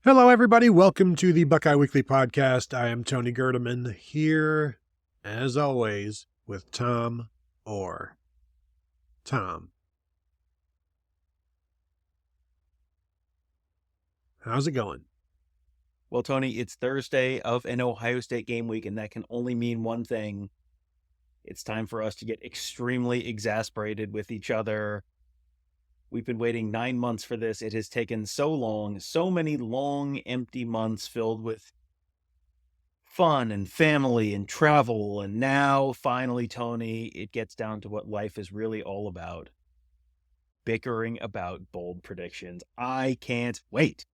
Hello, everybody. Welcome to the Buckeye Weekly podcast. I am Tony Gerdeman here, as always, with Tom Orr. Tom, how's it going? Well, Tony, it's Thursday of an Ohio State game week, and that can only mean one thing. It's time for us to get extremely exasperated with each other. We've been waiting 9 months for this. It has taken so long, so many long, empty months filled with fun and family and travel. And now, finally, Tony, it gets down to what life is really all about. Bickering about bold predictions. I can't wait.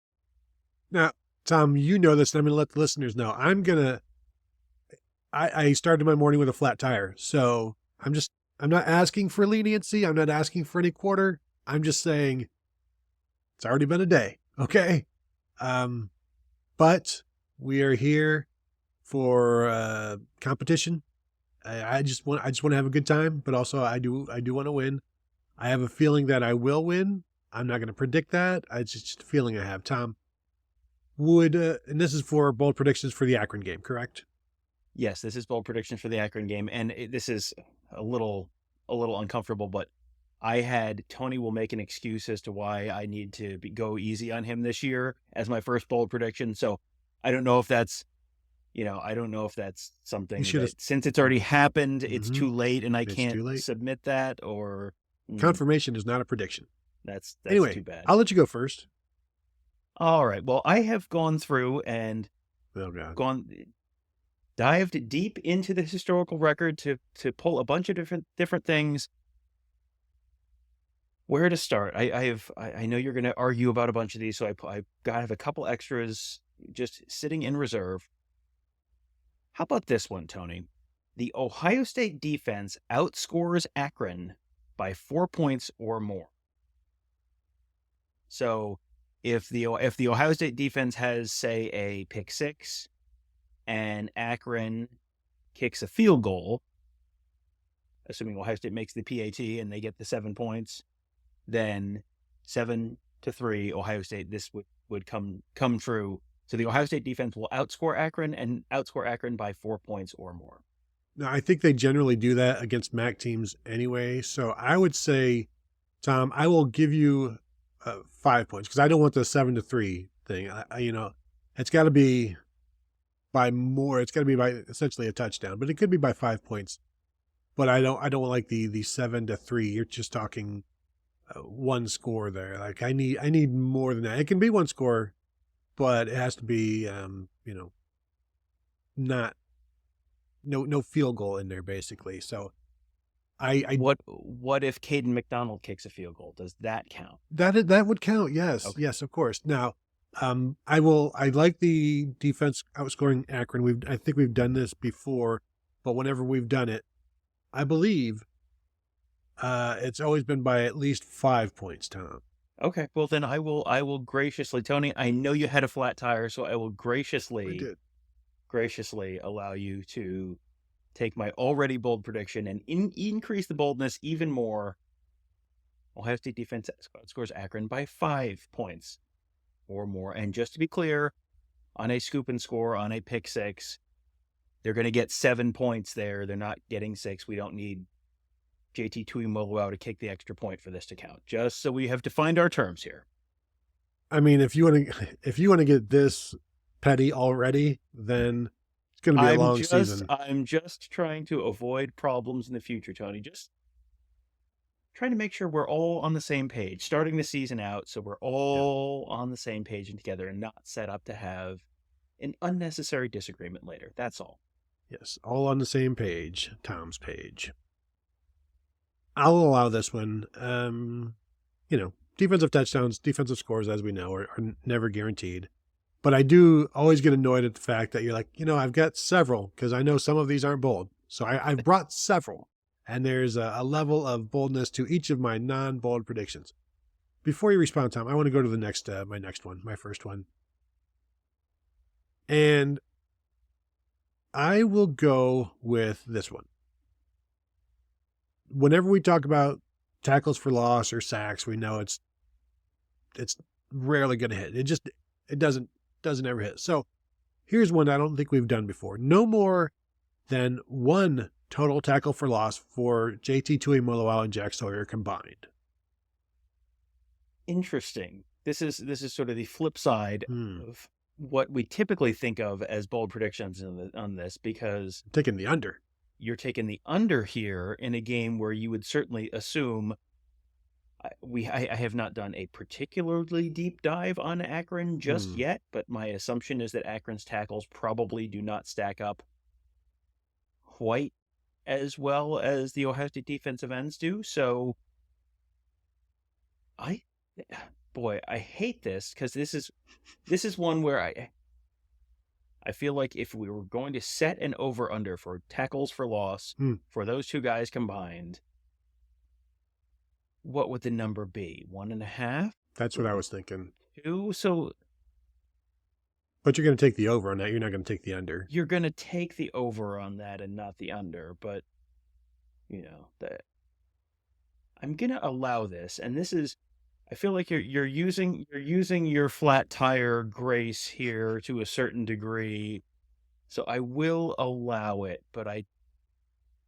Now, Tom, you know this, and I'm going to let the listeners know. I started my morning with a flat tire, so I'm not asking for leniency. I'm not asking for any quarter. I'm just saying it's already been a day, okay? But we are here for competition. I just want to have a good time, but also I do want to win. I have a feeling that I will win. I'm not going to predict that. It's just a feeling I have. Tom, and this is for bold predictions for the Akron game, correct? Yes, this is bold predictions for the Akron game, and this is a little uncomfortable, but Tony will make an excuse as to why I need to go easy on him this year as my first bold prediction. So I don't know if that's, something that, since it's already happened, it's too late and I can't submit that, or confirmation is not a prediction. That's anyway, too bad. I'll let you go first. All right. Well, I have gone through and dived deep into the historical record to pull a bunch of different things. Where to start? I know you're going to argue about a bunch of these, so I have a couple extras just sitting in reserve. How about this one, Tony? The Ohio State defense outscores Akron by 4 points or more. So if the Ohio State defense has, say, a pick six and Akron kicks a field goal, assuming Ohio State makes the PAT and they get the 7 points, then 7-3 Ohio State, this would come true. So the Ohio State defense will outscore Akron by 4 points or more. Now, I think they generally do that against MAC teams anyway. So I would say, Tom, I will give you 5 points because I don't want the 7-3 thing. It's got to be by more. It's got to be by essentially a touchdown, but it could be by 5 points. But I don't like the 7-3. You're just talking one score there. Like I need more than that. It can be one score, but it has to be not no field goal in there basically. So what if Caden McDonald kicks a field goal? Does that count? That would count. Yes. Okay. Yes, of course. Now, I like the defense outscoring Akron. I think we've done this before, but whenever we've done it, I believe it's always been by at least 5 points, Tom. Okay. Well, then I will graciously, Tony, I know you had a flat tire, so I will graciously allow you to take my already bold prediction and increase the boldness even more. Ohio State defense scores Akron by 5 points or more. And just to be clear, on a scoop and score, on a pick six, they're going to get 7 points there. They're not getting 6. We don't need JT Tuimoloau to kick the extra point for this to count. Just so we have defined our terms here. I mean, if you want to get this petty already, then it's going to be a long season. I'm just trying to avoid problems in the future, Tony. Just trying to make sure we're all on the same page, starting the season out, so we're all on the same page and together and not set up to have an unnecessary disagreement later. That's all. Yes, all on the same page, Tom's page. I'll allow this one. Defensive touchdowns, defensive scores, as we know, are never guaranteed. But I do always get annoyed at the fact that you're like, I've got several because I know some of these aren't bold. So I've brought several. And there's a level of boldness to each of my non-bold predictions. Before you respond, Tom, I want to go to the next, my first one. And I will go with this one. Whenever we talk about tackles for loss or sacks, we know it's rarely going to hit. It doesn't doesn't ever hit. So here's one I don't think we've done before. No more than one total tackle for loss for JT Tuimoloau and Jack Sawyer combined. Interesting. This is sort of the flip side of what we typically think of as bold predictions on this, because taking the under. You're taking the under here in a game where you would certainly assume. I have not done a particularly deep dive on Akron just yet, but my assumption is that Akron's tackles probably do not stack up quite as well as the Ohio State defensive ends do. So I hate this, because this is one where I feel like if we were going to set an over-under for tackles for loss for those two guys combined, what would the number be? 1.5? That's what I was thinking. 2? So, but you're going to take the over on that. You're not going to take the under. You're going to take the over on that and not the under. But, I'm going to allow this. And this is, I feel like you're using your flat tire grace here to a certain degree. So I will allow it, but I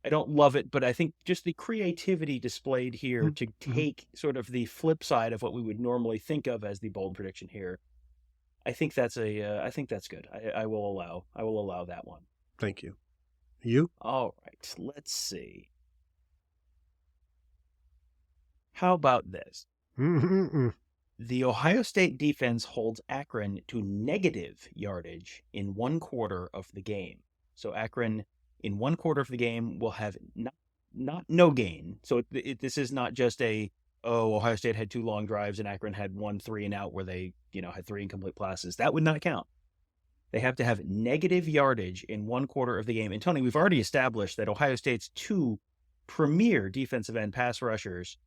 don't love it, but I think just the creativity displayed here to take sort of the flip side of what we would normally think of as the bold prediction here, I think that's good. I will allow that one. Thank you. You? All right, let's see. How about this? The Ohio State defense holds Akron to negative yardage in 1/4 of the game. So Akron, in 1/4 of the game, will have not no gain. So this is not just Ohio State had 2 long drives and Akron had 1 3 and out where they had 3 incomplete passes. That would not count. They have to have negative yardage in 1/4 of the game. And Tony, we've already established that Ohio State's 2 premier defensive end pass rushers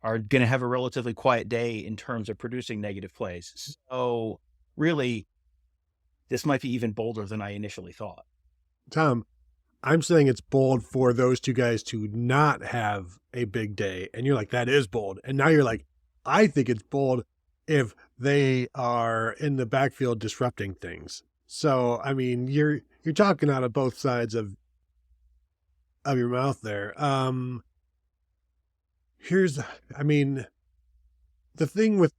are going to have a relatively quiet day in terms of producing negative plays. So really, this might be even bolder than I initially thought. Tom, I'm saying it's bold for those two guys to not have a big day. And you're like, that is bold. And now you're like, I think it's bold if they are in the backfield disrupting things. So, I mean, you're talking out of both sides of your mouth there. The thing with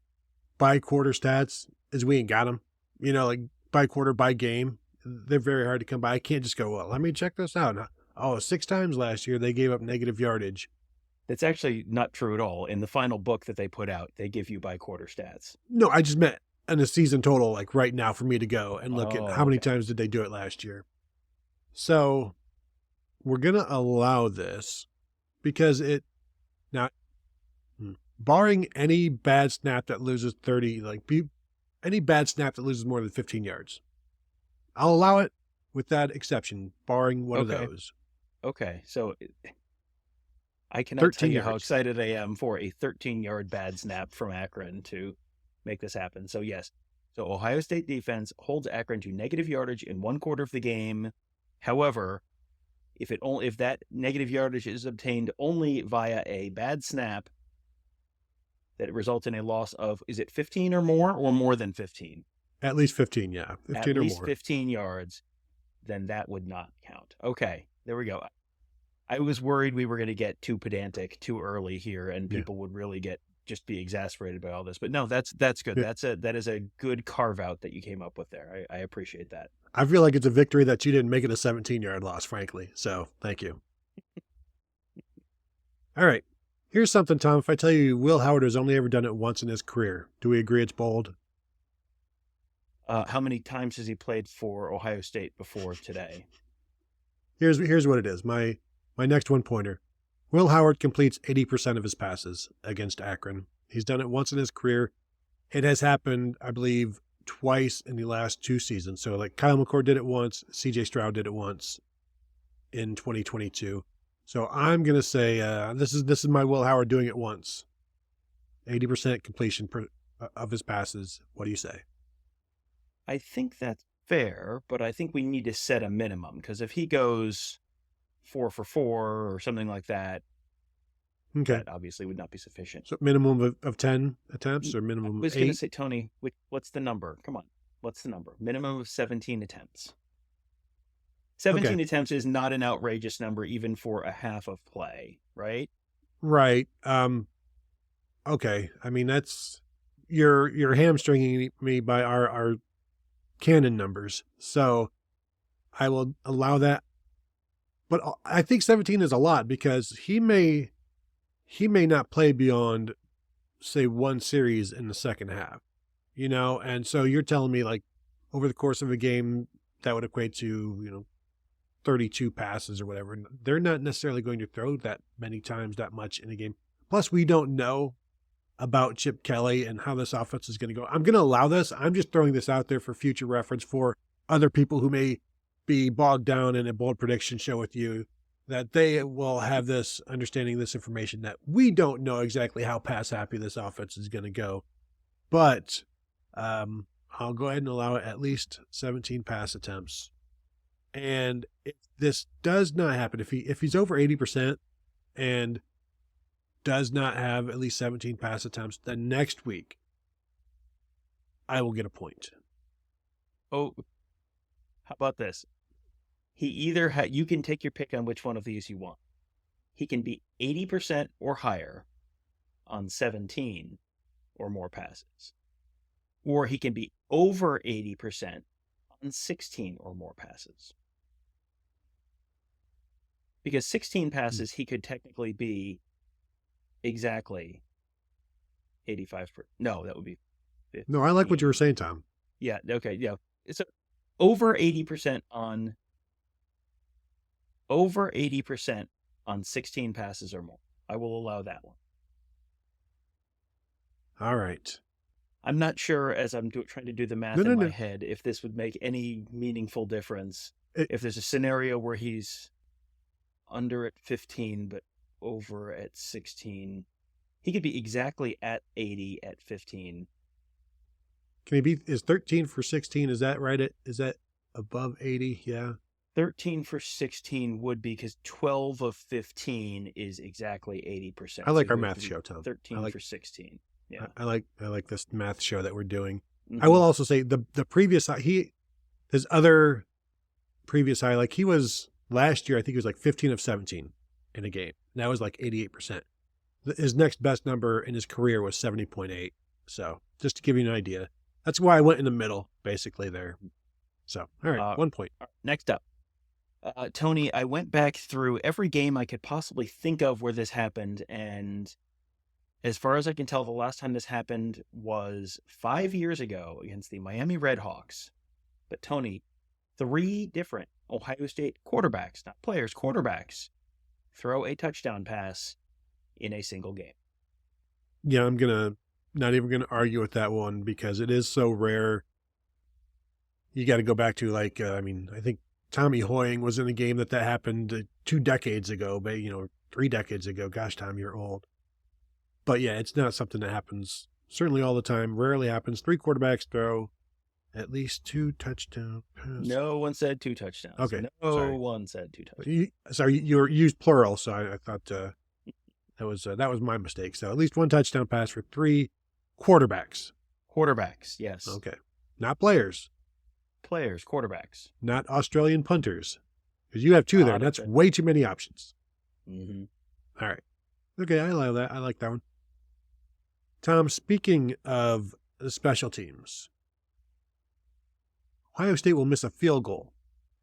by quarter stats is we ain't got them, like by quarter, by game. They're very hard to come by. I can't just go, well, let me check this out. 6 times last year, they gave up negative yardage. That's actually not true at all. In the final book that they put out, they give you by quarter stats. No, I just meant in a season total, like right now for me to go and look at how many times did they do it last year. So we're going to allow this because barring any bad snap that loses 30, any bad snap that loses more than 15 yards, I'll allow it with that exception, barring one of those. Okay, so I cannot tell you how excited I am for a 13-yard bad snap from Akron to make this happen. So yes, Ohio State defense holds Akron to negative yardage in 1/4 of the game. However, if that negative yardage is obtained only via a bad snap, that results in a loss of, is it 15 or more than 15? At least 15, yeah. 15 At or more. At least 15 yards, then that would not count. Okay, there we go. I was worried we were going to get too pedantic too early here, and people would really just be exasperated by all this. But no, that's good. Yeah. That is a good carve out that you came up with there. I appreciate that. I feel like it's a victory that you didn't make it a 17-yard loss, frankly. So thank you. All right. Here's something, Tom. If I tell you Will Howard has only ever done it once in his career, do we agree it's bold? How many times has he played for Ohio State before today? Here's what it is. My next one pointer. Will Howard completes 80% of his passes against Akron. He's done it once in his career. It has happened, I believe, twice in the last 2 seasons. So like Kyle McCord did it once, CJ Stroud did it once in 2022. So I'm going to say this is my Will Howard doing it once. 80% completion of his passes. What do you say? I think that's fair, but I think we need to set a minimum, because if he goes 4 for 4 or something like that, that obviously would not be sufficient. So minimum of 10 attempts or minimum 8? I was going to say, Tony, what's the number? Come on. what's the number? Minimum of 17 attempts. 17 attempts is not an outrageous number even for a half of play, right? Right. Okay. I mean, that's you're hamstringing me by our canon numbers. So I will allow that. But I think 17 is a lot because he may not play beyond, say, one series in the second half, and so you're telling me like over the course of a game that would equate to, 32 passes or whatever. They're not necessarily going to throw that many times that much in a game. Plus, we don't know about Chip Kelly and how this offense is going to go. I'm going to allow this. I'm just throwing this out there for future reference for other people who may be bogged down in a bold prediction show with you, that they will have this understanding, this information that we don't know exactly how pass happy this offense is going to go. But I'll go ahead and allow it at least 17 pass attempts. And if this does not happen, if he's over 80% and does not have at least 17 pass attempts, then next week I will get a point. Oh, how about this? He either you can take your pick on which one of these you want. He can be 80% or higher on 17 or more passes. Or he can be over 80% on 16 or more passes. Because 16 passes, he could technically be exactly 85%. No, that would be 15. No, I like what you were saying, Tom. Yeah, okay, yeah. It's over 80% on 16 passes or more. I will allow that one. All right. I'm not sure, as I'm trying to do the math in my head, if this would make any meaningful difference. If there's a scenario where he's under at 15, but over at 16, he could be exactly at 80 at 15. Can he be, is 13 for 16, is that right? Is that above 80? Yeah. 13 for 16 would be, because 12 of 15 is exactly 80%. I like our math show, Tom. 13 for 16. Yeah. I like this math show that we're doing. Mm-hmm. I will also say the previous, his other previous high, like he was last year, I think he was like 15 of 17 in a game. And that was like 88%. His next best number in his career was 70.8. So just to give you an idea, that's why I went in the middle basically there. So, all right, 1 point. Next up. Tony, I went back through every game I could possibly think of where this happened, and as far as I can tell, the last time this happened was 5 years ago against the Miami Redhawks. But Tony, 3 different Ohio State quarterbacks, not players, quarterbacks, throw a touchdown pass in a single game. Yeah, I'm not even going to argue with that one because it is so rare. You got to go back to I think Tommy Hoying was in a game that happened 2 decades ago, but 3 decades ago. Gosh, Tom, you're old. But yeah, it's not something that happens certainly all the time. Rarely happens. 3 quarterbacks throw at least 2 touchdown passes. No one said 2 touchdowns. Okay, no one said 2 touchdowns. Sorry, you used plural, so I thought that was my mistake. So at least 1 touchdown pass for 3 quarterbacks. Quarterbacks, yes. Okay, not players. Players, quarterbacks. Not Australian punters, because you have 2 there. That's way too many options. Mm-hmm. All right. Okay, I allow that. I like that one. Tom, speaking of the special teams, Ohio State will miss a field goal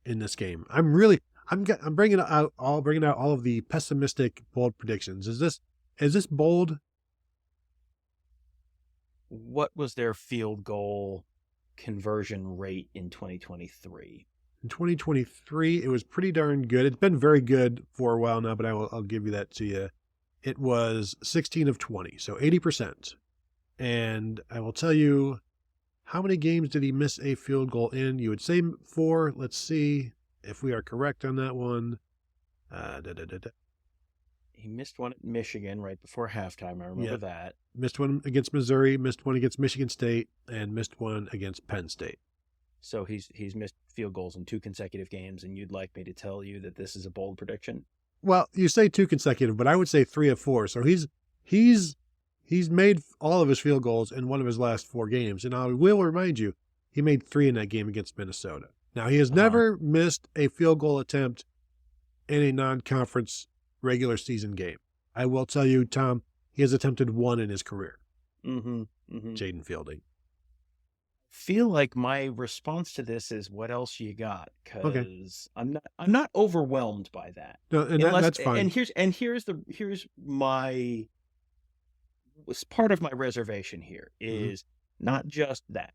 in this game. I'm bringing out all of the pessimistic bold predictions. Is this bold? What was their field goal conversion rate in 2023? In 2023, it was pretty darn good. It's been very good for a while now, but I'll give you that to you. It was 16 of 20, so 80%. And I will tell you, how many games did he miss a field goal in? You would say 4. Let's see if we are correct on that one. He missed one at Michigan right before halftime. I remember that. Missed one against Missouri, missed one against Michigan State, and missed one against Penn State. So he's missed field goals in 2 consecutive games, and you'd like me to tell you that this is a bold prediction? Well, you say 2 consecutive, but I would say 3 of 4. So he's made all of his field goals in one of his last 4 games. And I will remind you, He made 3 in that game against Minnesota. Now, he has never missed a field goal attempt in a non-conference regular season game. I will tell you, Tom, he has attempted 1 in his career. Jaden Fielding. Feel like my response to this is, what else you got? Because I'm not overwhelmed by that. No, and that's fine. Here's my part of my reservation here is not just that.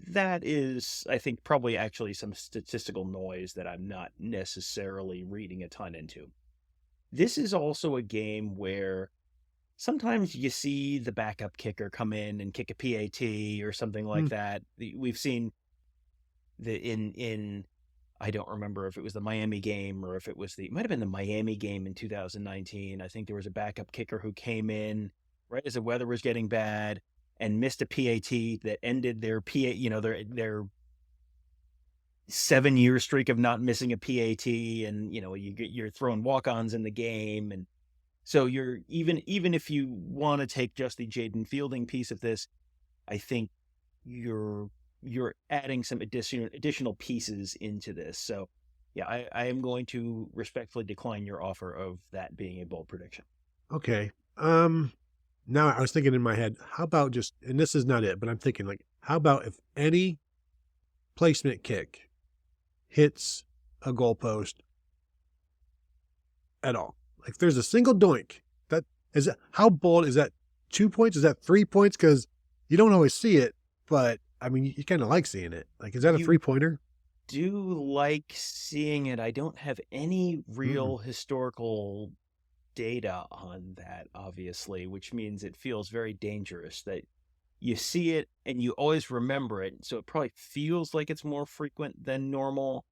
That is, I think, probably actually some statistical noise that I'm not necessarily reading a ton into. This is also a game where sometimes you see the backup kicker come in and kick a PAT or something like that. We've seen in I don't remember if it was the Miami game or if it might have been the Miami game in 2019. I think there was a backup kicker who came in right as the weather was getting bad and missed a PAT that ended their their 7-year streak of not missing a PAT, and you're throwing walk-ons in the game, and so you're even if you want to take just the Jaden Fielding piece of this, I think you're adding some additional pieces into this. So yeah, I am going to respectfully decline your offer of that being a bold prediction. Okay. Now I was thinking in my head, how about and this is not it, but I'm thinking like, how about if any placement kick hits a goalpost at all? Like if there's a single doink, how bold is that? 2 points? Is that 3 points? Because you don't always see it, but I mean, you kind of like seeing it. Like, is that a 3-pointer? Do like seeing it. I don't have any real historical data on that, obviously, which means it feels very dangerous that you see it and you always remember it. So it probably feels like it's more frequent than normal.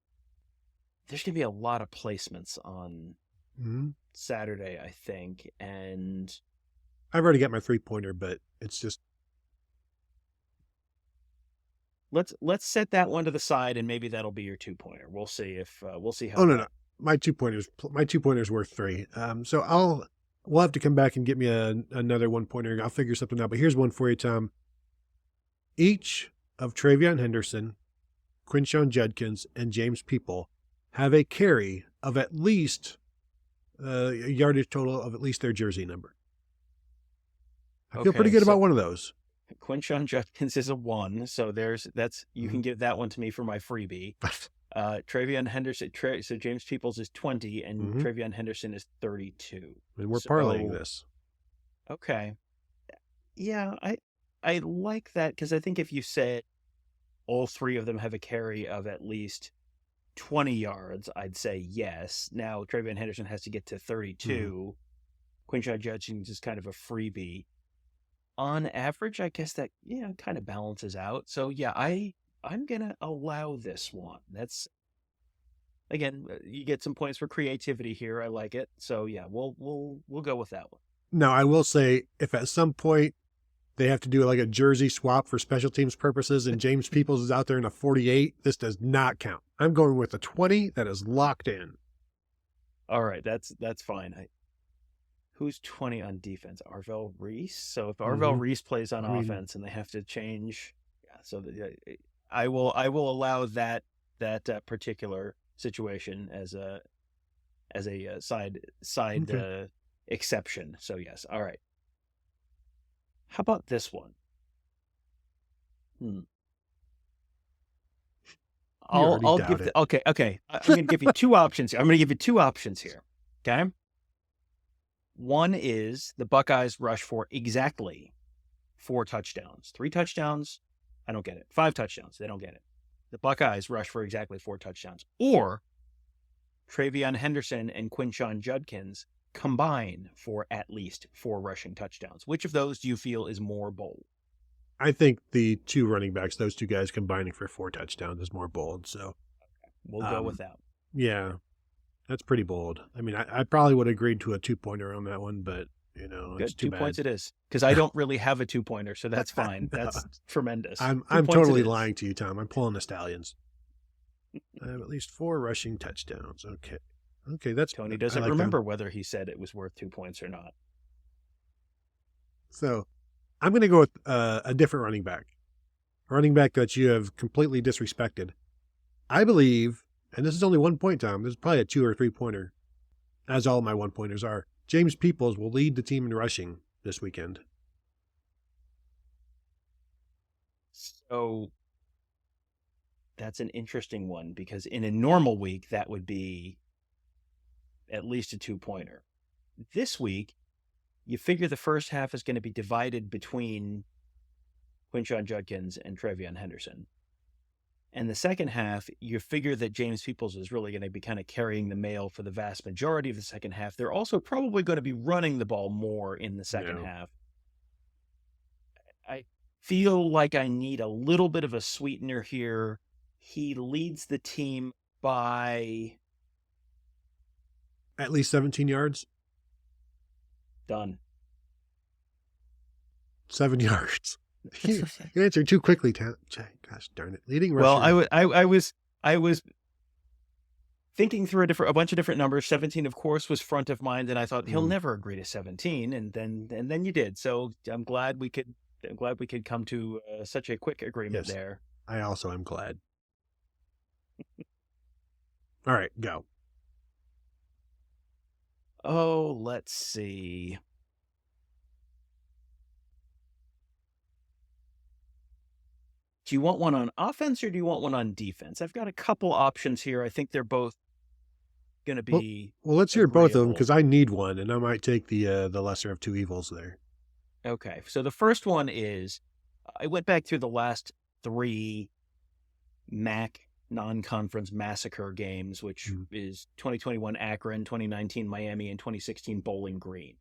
There's going to be a lot of placements on Saturday, I think. And I've already got my 3-pointer, but it's just. Let's set that one to the side, and maybe that'll be your 2-pointer. We'll see how. Oh no. My 2-pointer's worth 3. So we'll have to come back and get me another 1-pointer. I'll figure something out. But here's one for you, Tom. Each of Travion Henderson, Quinshon Judkins, and James People have a carry of at least a yardage total of at least their jersey number. I feel pretty good about one of those. Quinshon Judkins is a 1, so you can give that one to me for my freebie. Travion Henderson, so James Peoples is 20, and Travion Henderson is 32. And we're parlaying this. Okay. Yeah, I like that, because I think if you said all 3 of them have a carry of at least 20 yards, I'd say yes. Now, Travion Henderson has to get to 32. Quinshon Judkins is kind of a freebie. On average, I guess that, kind of balances out. So, yeah, I'm going to allow this one. That's, again, you get some points for creativity here. I like it. So, yeah, we'll go with that one. Now, I will say, if at some point they have to do like a jersey swap for special teams purposes and James Peoples is out there in a 48, this does not count. I'm going with a 20 that is locked in. All right, that's fine. Who's 20 on defense? Arvell Reese. So if Arvell Reese plays on offense and they have to change, so I will allow that particular situation as a side exception. So yes, all right. How about this one? I'll give okay. I'm going to give you 2 options here. Okay. One is the Buckeyes rush for exactly 4 touchdowns. 3 touchdowns, I don't get it. 5 touchdowns, they don't get it. The Buckeyes rush for exactly 4 touchdowns. Or Travion Henderson and Quinshon Judkins combine for at least 4 rushing touchdowns. Which of those do you feel is more bold? I think the 2 running backs, those 2 guys combining for 4 touchdowns is more bold. So we'll go with that. Yeah. That's pretty bold. I mean, I probably would have agreed to a 2-pointer on that one, but, Good. it's too 2 bad. points it is. Because I don't really have a 2-pointer, so that's fine. That's tremendous. I'm totally lying to you, Tom. I'm pulling the Stallions. I have at least 4 rushing touchdowns. Okay, that's... Tony doesn't remember whether he said it was worth 2 points or not. So, I'm going to go with a different running back. a running back that you have completely disrespected. I believe, and this is only 1 point, Tom, this is probably a 2 or 3 pointer, as all my 1 pointers are. James Peoples will lead the team in rushing this weekend. So that's an interesting one, because in a normal week, that would be at least a 2-pointer. This week, you figure the first half is going to be divided between Quinshon Judkins and Trevion Henderson. And the second half, you figure that James Peoples is really going to be kind of carrying the mail for the vast majority of the second half. They're also probably going to be running the ball more in the second half. I feel like I need a little bit of a sweetener here. He leads the team by at least 17 yards. Done. 7 yards. You answered too quickly, gosh darn it. Leading rusher. Well, I was thinking through a bunch of different numbers. 17, of course, was front of mind, and I thought he'll never agree to 17, and then you did. So I'm glad we could come to such a quick agreement there. I also am glad. All right, go. Oh, let's see. Do you want one on offense or do you want one on defense? I've got a couple options here. I think they're both going to be well, let's hear both of them, because I need one, and I might take the lesser of two evils there. Okay, so the first one is, I went back through the last 3 MAC non-conference massacre games, which is 2021 Akron, 2019 Miami, and 2016 Bowling Green.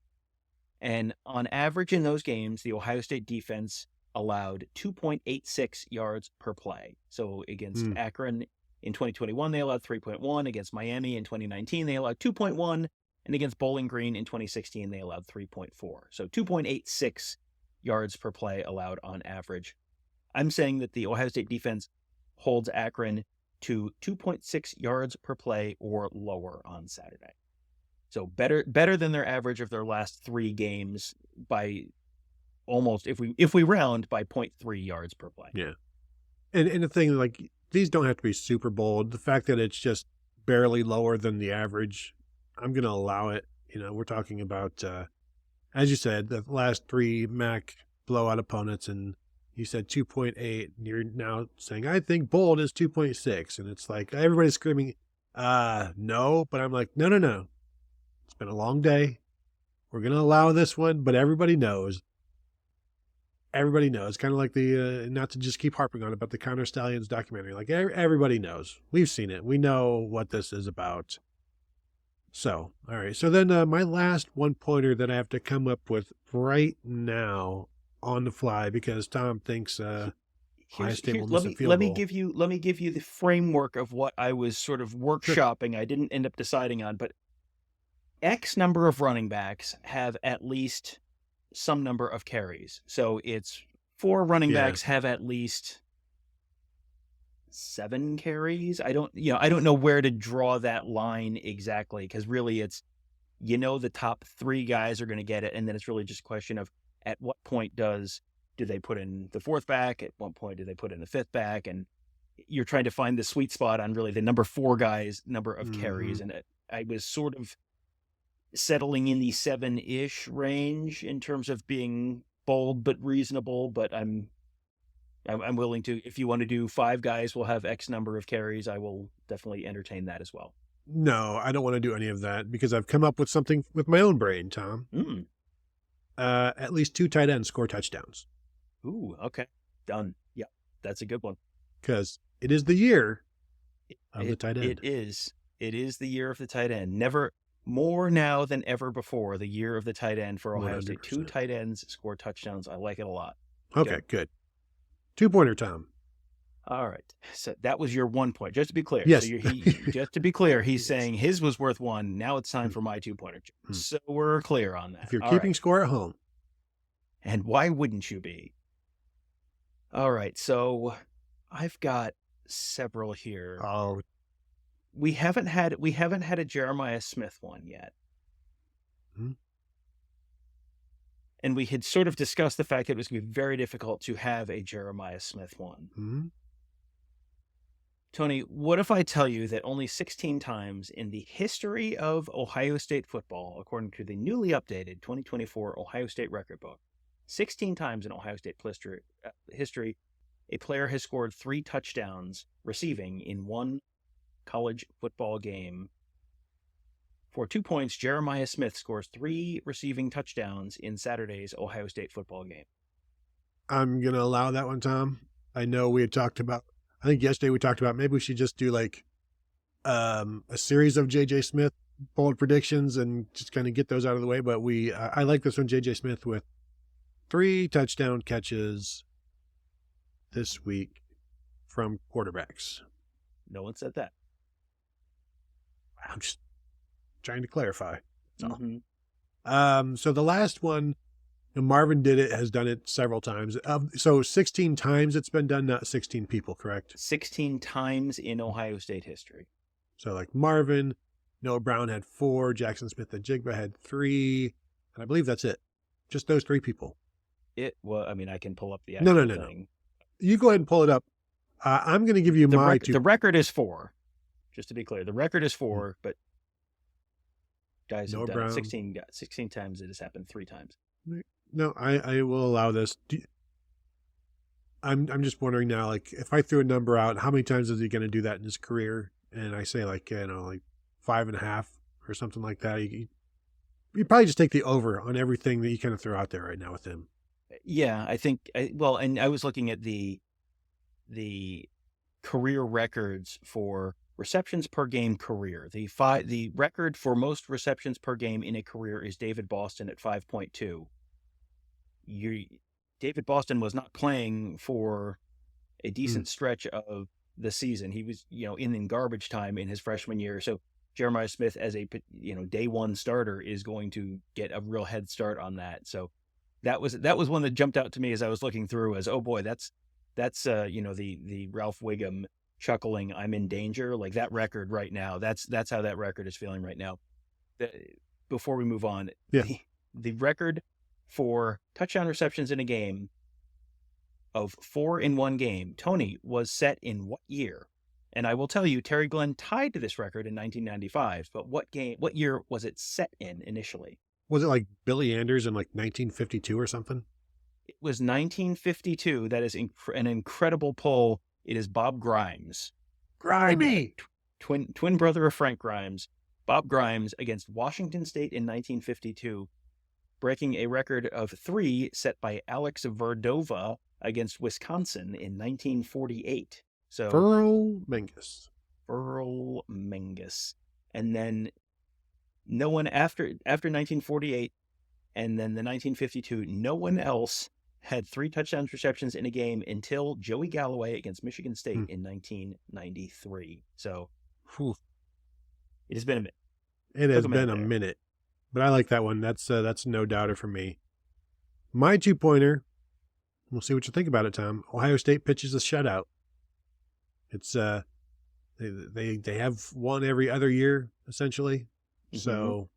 And on average in those games, the Ohio State defense allowed 2.86 yards per play. So against Akron in 2021, they allowed 3.1. Against Miami in 2019, they allowed 2.1. And against Bowling Green in 2016, they allowed 3.4. So 2.86 yards per play allowed on average. I'm saying that the Ohio State defense holds Akron to 2.6 yards per play or lower on Saturday. So better than their average of their last 3 games by almost, if we round, by 0.3 yards per play. Yeah. And the thing, like, these don't have to be super bold. The fact that it's just barely lower than the average, I'm going to allow it. You know, we're talking about, as you said, the last 3 MAC blowout opponents, and you said 2.8, and you're now saying, I think bold is 2.6. And it's like, everybody's screaming, no. But I'm like, no. It's been a long day. We're going to allow this one, but everybody knows. Everybody knows. Kind of like the, not to just keep harping on it, but the Counter Stallions documentary. Like, everybody knows. We've seen it. We know what this is about. So, all right. So then my last 1-pointer that I have to come up with right now on the fly, because Tom thinks Ohio State will miss a field goal. Let me give you the framework of what I was sort of workshopping. Sure. I didn't end up deciding on, but X number of running backs have at least some number of carries. So it's 4 running backs have at least 7 carries. I don't know where to draw that line exactly, because really it's, the top 3 guys are going to get it, and then it's really just a question of at what point do they put in the 4th back, at what point do they put in the 5th back, and you're trying to find the sweet spot on really the number 4 guys number of carries. And I was sort of settling in the 7-ish range in terms of being bold but reasonable, but I'm willing to, if you want to do 5 guys will have X number of carries, I will definitely entertain that as well. No, I don't want to do any of that, because I've come up with something with my own brain, Tom. At least 2 tight ends score touchdowns. Ooh, okay. Done. Yeah, that's a good one. Because it is the year of the tight end. It is the year of the tight end. Never more now than ever before, the year of the tight end for Ohio 100%. State. 2 tight ends score touchdowns. I like it a lot. Okay, good. 2-pointer, Tom. All right. So that was your 1 point. Just to be clear. Yes. So just to be clear, he's saying his was worth 1. Now it's time for my 2-pointer. So we're clear on that. If you're keeping score at home. And why wouldn't you be? All right. So I've got several here. Oh. We haven't had a Jeremiah Smith one yet. And we had sort of discussed the fact that it was going to be very difficult to have a Jeremiah Smith one. Mm-hmm. Tony, what if I tell you that only 16 times in the history of Ohio State football, according to the newly updated 2024 Ohio State record book, 16 times in Ohio State history, a player has scored 3 touchdowns receiving in one college football game. For 2 points, Jeremiah Smith scores 3 receiving touchdowns in Saturday's Ohio State football game. I'm going to allow that one, Tom. I know we had talked about, I think yesterday we talked about maybe we should just do like a series of J.J. Smith bold predictions and just kind of get those out of the way. But I like this one, J.J. Smith with 3 touchdown catches this week from quarterbacks. No one said that. I'm just trying to clarify. Mm-hmm. So the last one, Marvin has done it several times. So 16 times it's been done, not 16 people, correct? 16 times in Ohio State history. So like Marvin, Noah Brown had 4, Jackson Smith and Jigba had 3, and I believe that's it. Just those 3 people. Well, I mean, I can pull up the actual thing. No. You go ahead and pull it up. I'm going to give you The record is 4. Just to be clear, the record is 4, but guys have done it 16 times. It has happened 3 times. No, I will allow this. I'm just wondering now, like, if I threw a number out, how many times is he going to do that in his career? And I say like 5.5 or something like that. You probably just take the over on everything that you kind of throw out there right now with him. Yeah, I think. And I was looking at the career records for receptions per game career. The record for most receptions per game in a career is David Boston at 5.2. David Boston was not playing for a decent stretch of the season. He was, in garbage time in his freshman year. So Jeremiah Smith as a, day one starter is going to get a real head start on that. So that was one that jumped out to me as I was looking through as, oh boy, that's the Ralph Wiggum chuckling, I'm in danger, like that record right now. That's how that record is feeling right now. Before we move on, the record for touchdown receptions in a game of 4 in one game, Tony, was set in what year? And I will tell you, Terry Glenn tied to this record in 1995. But what year was it set in initially? Was it like Billy Anders in like 1952 or something? It was 1952. That is an incredible pull. It is Bob Grimes. Grimy! Twin brother of Frank Grimes. Bob Grimes against Washington State in 1952, breaking a record of 3 set by Alex Verdova against Wisconsin in 1948. So Burl Mengus. And then no one after 1948 and then the 1952, no one else had 3 touchdowns receptions in a game until Joey Galloway against Michigan State in 1993. So it has been a minute. It has been a minute. But I like that one. That's no doubter for me. My 2-pointer, we'll see what you think about it, Tom. Ohio State pitches a shutout. It's they have one every other year, essentially. Mm-hmm. So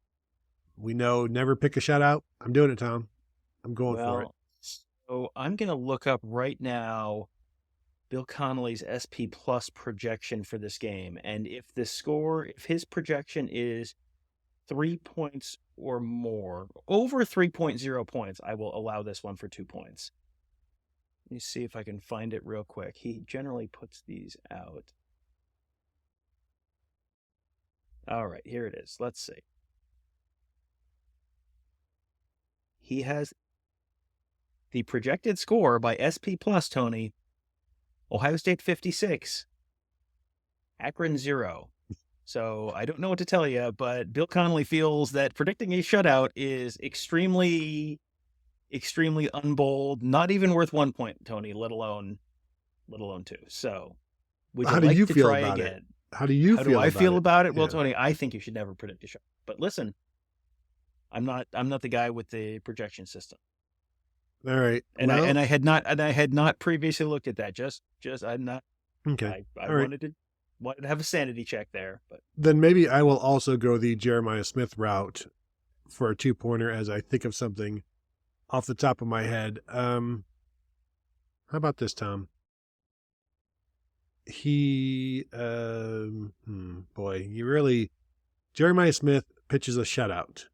we know never pick a shutout. I'm doing it, Tom. I'm going for it. So I'm going to look up right now Bill Connolly's SP Plus projection for this game. And if his projection is 3 points or more, over 3.0 points, I will allow this one for 2 points. Let me see if I can find it real quick. He generally puts these out. All right, here it is. Let's see. He has the projected score by SP Plus, Tony. Ohio State 56, Akron 0. So I don't know what to tell you, but Bill Connolly feels that predicting a shutout is extremely unbold, not even worth 1 point, Tony, let alone 2. So would you like to try again? How do you feel about it? How do I feel about it? Well, Tony, I think you should never predict a shutout. But listen, I'm not the guy with the projection system. All right. And I had not previously looked at that. Just I'm not. Okay. I wanted to have a sanity check there, but then maybe I will also go the Jeremiah Smith route for a 2-pointer as I think of something off the top of my head. How about this, Tom? Jeremiah Smith pitches a shutout.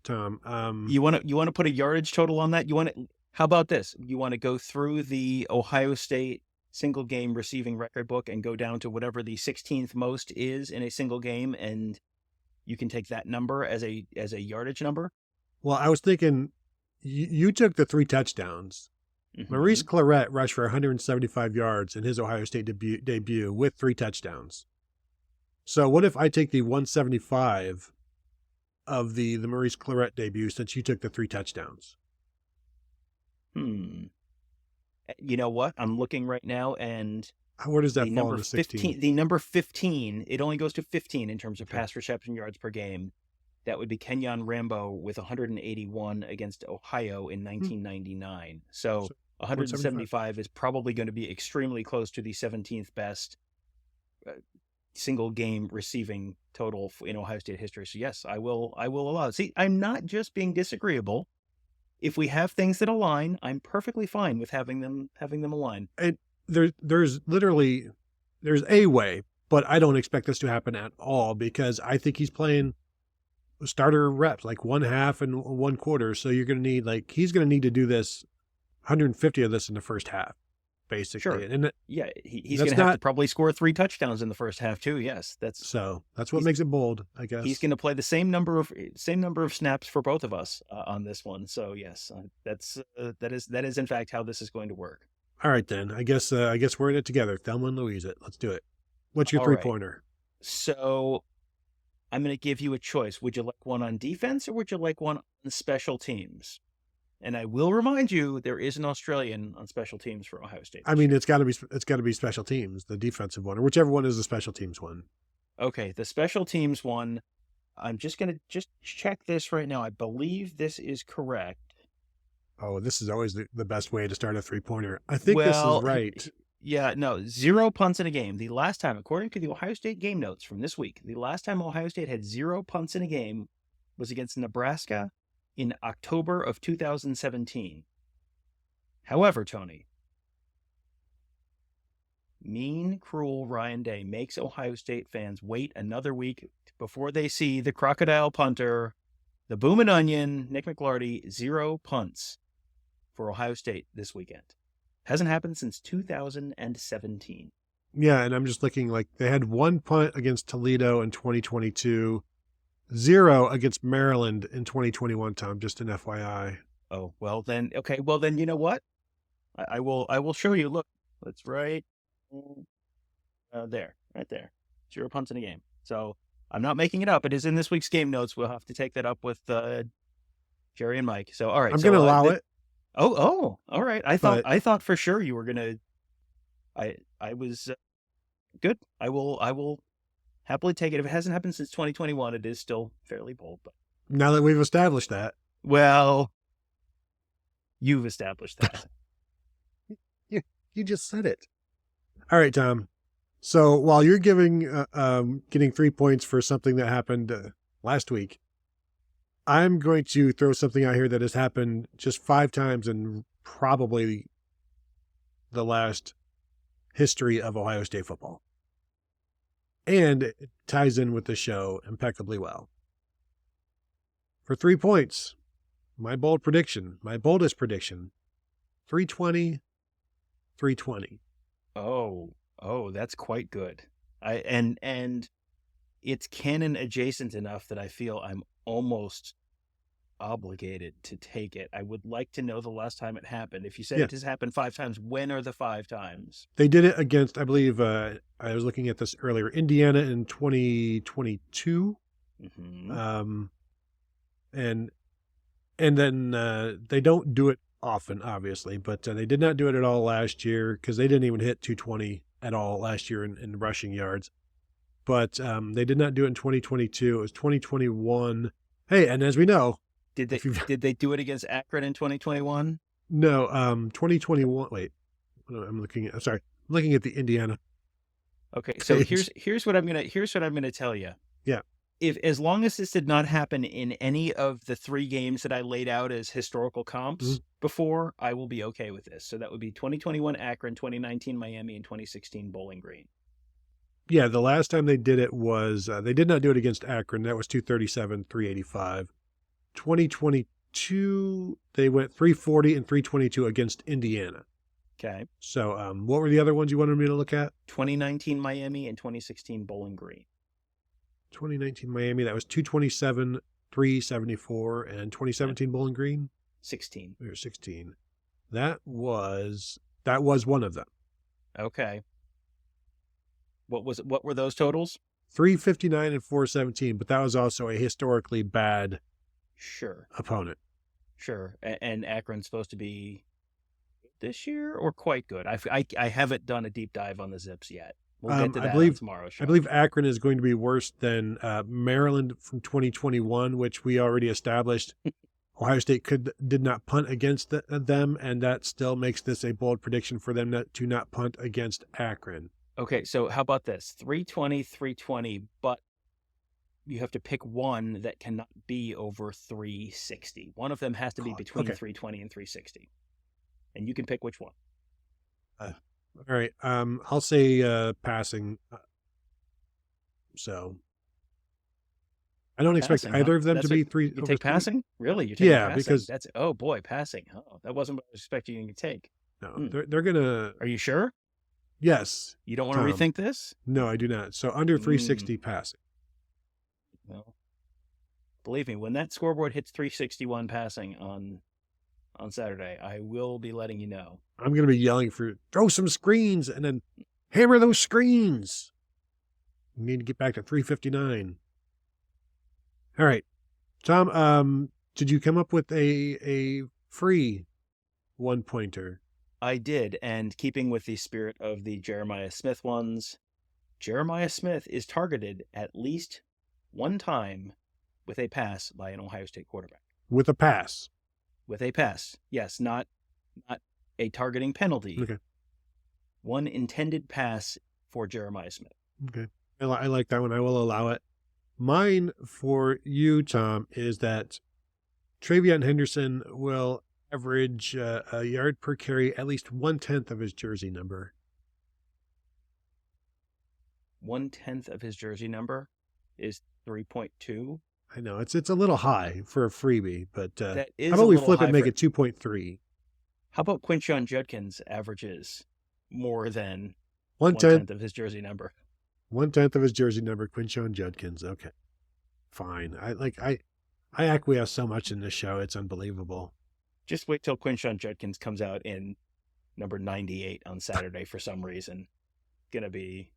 Tom, you want to put a yardage total on that? How about this? You want to go through the Ohio State single game receiving record book and go down to whatever the 16th most is in a single game, and you can take that number as a yardage number? Well, I was thinking you took the 3 touchdowns. Mm-hmm. Maurice Clarett rushed for 175 yards in his Ohio State debut with 3 touchdowns. So what if I take the 175 of the Maurice Clarett debut since you took the 3 touchdowns? You know what? I'm looking right now, and where does that fall in the 16? The number 15, it only goes to 15 in terms of pass reception yards per game. That would be Kenyon Rambo with 181 against Ohio in 1999. So 175 is probably going to be extremely close to the 17th best single game receiving total in Ohio State history. So yes, I will allow it. See, I'm not just being disagreeable. If we have things that align, I'm perfectly fine with having them align. And there's a way, but I don't expect this to happen at all because I think he's playing starter reps, like 1/2 and 1/4. So you're going to need he's going to need to do this 150 of this in the first half, basically. Sure. And he's going to have to probably score 3 touchdowns in the first half too. Yes, that's what makes it bold, I guess. He's going to play the same number of snaps for both of us on this one. So yes, that is in fact how this is going to work. All right, then. I guess we're in it together. Thelma and Louise it. Let's do it. What's your 3-pointer? Right. So I'm going to give you a choice. Would you like one on defense or would you like one on special teams? And I will remind you, there is an Australian on special teams for Ohio State. I mean, it's got to be special teams, the defensive one, or whichever one is the special teams one. Okay, the special teams one. I'm just going to check this right now. I believe this is correct. Oh, this is always the best way to start a 3-pointer. I think this is right. Yeah, no, 0 punts in a game. The last time, according to the Ohio State game notes from this week, the last time Ohio State had 0 punts in a game was against Nebraska in October of 2017. However, Tony, mean, cruel Ryan Day makes Ohio State fans wait another week before they see the crocodile punter, the Boomin' Onion, Nick McLarty, 0 punts for Ohio State this weekend. Hasn't happened since 2017. Yeah, and I'm just looking they had 1 punt against Toledo in 2022, 0 against Maryland in 2021, Tom, just an FYI. Oh, well then, okay. Well then, you know what? I will show you. Look, that's right there, right there. 0 punts in a game. So I'm not making it up. It is in this week's game notes. We'll have to take that up with Jerry and Mike. So, all right. I'm going to allow it. Oh, all right. I thought for sure you were going to, I was good. I will happily take it. If it hasn't happened since 2021, it is still fairly bold. But now that we've established that. Well, you've established that. You just said it. All right, Tom. So while you're getting 3 points for something that happened last week, I'm going to throw something out here that has happened just 5 times in probably the last history of Ohio State football. And it ties in with the show impeccably well. For 3 points, my boldest prediction, 320, 320. Oh, that's quite good. And it's canon adjacent enough that I feel I'm almost obligated to take it. I would like to know the last time it happened. If you said it has happened 5 times, when are the 5 times? They did it against, I believe, I was looking at this earlier, Indiana in 2022. Mm-hmm. And then they don't do it often, obviously, but they did not do it at all last year because they didn't even hit 220 at all last year in rushing yards. But they did not do it in 2022. It was 2021. Hey, and as we know, did they do it against Akron in 2021? No, 2021. Wait, I'm looking at the Indiana. Okay, so here's what I'm gonna tell you. Yeah. as long as this did not happen in any of the 3 games that I laid out as historical comps before, I will be okay with this. So that would be 2021 Akron, 2019 Miami, and 2016 Bowling Green. Yeah, the last time they did it was, they did not do it against Akron. That was 237-385. 2022, they went 340 and 322 against Indiana. Okay. So what were the other ones you wanted me to look at? 2019 Miami and 2016 Bowling Green. 2019 Miami, that was 227-374. And 2017 Bowling Green? 16. Or 16. That was one of them. Okay. What were those totals? 359 and 417, but that was also a historically bad opponent. Sure. And Akron's supposed to be this year or quite good? I haven't done a deep dive on the Zips yet. We'll get to that on tomorrow's show. I believe Akron is going to be worse than Maryland from 2021, which we already established. Ohio State did not punt against them, and that still makes this a bold prediction for them to not punt against Akron. Okay, so how about this? 320, 320, but you have to pick one that cannot be over 360. One of them has to be between 320 and 360. And you can pick which one. All right. I'll say passing. So I don't expect either of them to be 3. You take passing? Really? You're taking passing? Because that's passing. Oh, that wasn't what I was expecting you to take. No, they're gonna. Are you sure? Yes. You don't want to rethink this? No, I do not. So under 360 passing. Well, believe me, when that scoreboard hits 361 passing on Saturday, I will be letting you know. I'm going to be yelling for throw some screens and then hammer those screens. We need to get back to 359. All right. Tom, did you come up with a free 1-pointer? I did, and keeping with the spirit of the Jeremiah Smith ones, Jeremiah Smith is targeted at least one time with a pass by an Ohio State quarterback. With a pass? With a pass, yes, not a targeting penalty. Okay. One intended pass for Jeremiah Smith. Okay. I like that one. I will allow it. Mine for you, Tom, is that Travion Henderson will average a yard per carry at least 1/10 of his jersey number. 1/10 of his jersey number is 3.2. I know it's a little high for a freebie, but that is how about we flip it and make it 2.3? How about Quinshon Judkins averages more than 1/10 of his jersey number? 1/10 of his jersey number, Quinshon Judkins. Okay, fine. I acquiesce so much in this show; it's unbelievable. Just wait till Quinshon Judkins comes out in number 98 on Saturday for some reason. Gonna be.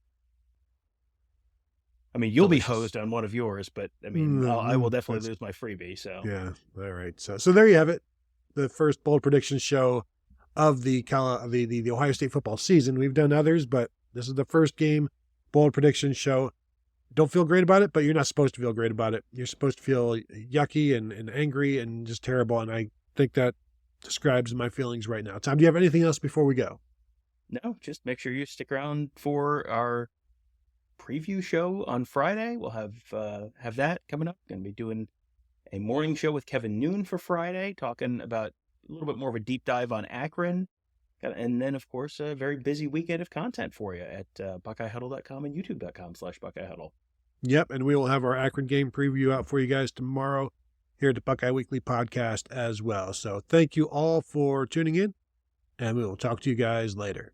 I mean, you'll be hosed on one of yours, but I mean, I will definitely lose my freebie. So yeah, all right. So there you have it, the first bold prediction show of the Ohio State football season. We've done others, but this is the first game bold prediction show. Don't feel great about it, but you're not supposed to feel great about it. You're supposed to feel yucky and angry and just terrible. And I think that describes my feelings right now. Tom, do you have anything else before we go? No, just make sure you stick around for our preview show on Friday. We'll have that coming up. Going to be doing a morning show with Kevin Noon for Friday, talking about a little bit more of a deep dive on Akron. And then, of course, a very busy weekend of content for you at BuckeyeHuddle.com and YouTube.com/BuckeyeHuddle. Yep, and we will have our Akron game preview out for you guys tomorrow here at the Buckeye Weekly podcast as well. So thank you all for tuning in, and we will talk to you guys later.